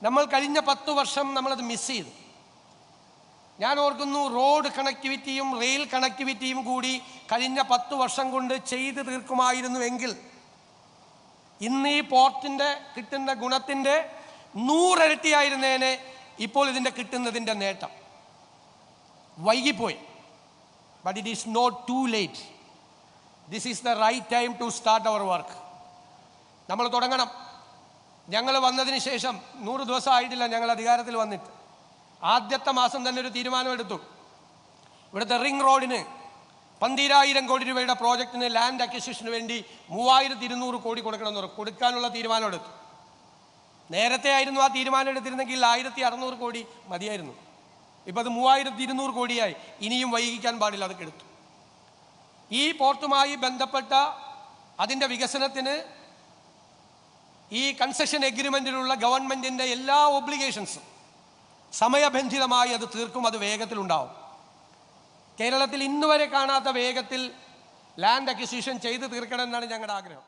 നമ്മൾ കഴിഞ്ഞ 10 വർഷം നമ്മളത് മിസ് ചെയ്തു. ഞാൻ ഓർക്കുന്നു, റോഡ് കണക്ടിവിറ്റിയും റെയിൽ കണക്ടിവിറ്റിയും കൂടി കഴിഞ്ഞ 10 വർഷം കൊണ്ട് ചെയ്തു തീർക്കുമായിരുന്നുവെങ്കിൽ ഇന്ന് ഈ പോർട്ടിൻ്റെ കിട്ടുന്ന ഗുണത്തിൻ്റെ 100 ഇരട്ടിയായിരുന്നേനെ ഇപ്പോൾ ഇതിൻ്റെ കിട്ടുന്നതിൻ്റെ നേട്ടം. വൈകിപ്പോയി. But it is not too late. This is the right time to start our work. നമ്മൾ തുടങ്ങണം. ഞങ്ങൾ വന്നതിന് ശേഷം 100 ദിവസം ആയിട്ടില്ല ഞങ്ങൾ അധികാരത്തിൽ വന്നിട്ട്. ആദ്യത്തെ മാസം തന്നെ ഒരു തീരുമാനമെടുത്തു. ഇവിടുത്തെ റിംഗ് റോഡിന് 12,000 കോടി രൂപയുടെ പ്രോജക്റ്റിന് ലാൻഡ് അക്വിസിഷന് വേണ്ടി 3,200 കോടി കൊടുക്കണമെന്ന് പറഞ്ഞു. കൊടുക്കാനുള്ള തീരുമാനമെടുത്തു. നേരത്തെ ആയിരുന്നു ആ തീരുമാനം എടുത്തിരുന്നെങ്കിൽ 1,600 കോടി മതിയായിരുന്നു. ഇപ്പം അത് 3,200 കോടിയായി. ഇനിയും വൈകിക്കാൻ പാടില്ല, അതൊക്കെ എടുത്തു. ഈ പോർട്ടുമായി ബന്ധപ്പെട്ട അതിൻ്റെ വികസനത്തിന് ഈ കൺസെഷൻ എഗ്രിമെൻറ്റിലുള്ള ഗവൺമെൻറ്റിൻ്റെ എല്ലാ ഒബ്ലിഗേഷൻസും സമയബന്ധിതമായി അത് തീർക്കും. അത് വേഗത്തിലുണ്ടാവും. കേരളത്തിൽ ഇന്നുവരെ കാണാത്ത വേഗത്തിൽ ലാൻഡ് അക്വിസിഷൻ ചെയ്ത് തീർക്കണമെന്നാണ് ഞങ്ങളുടെ ആഗ്രഹം.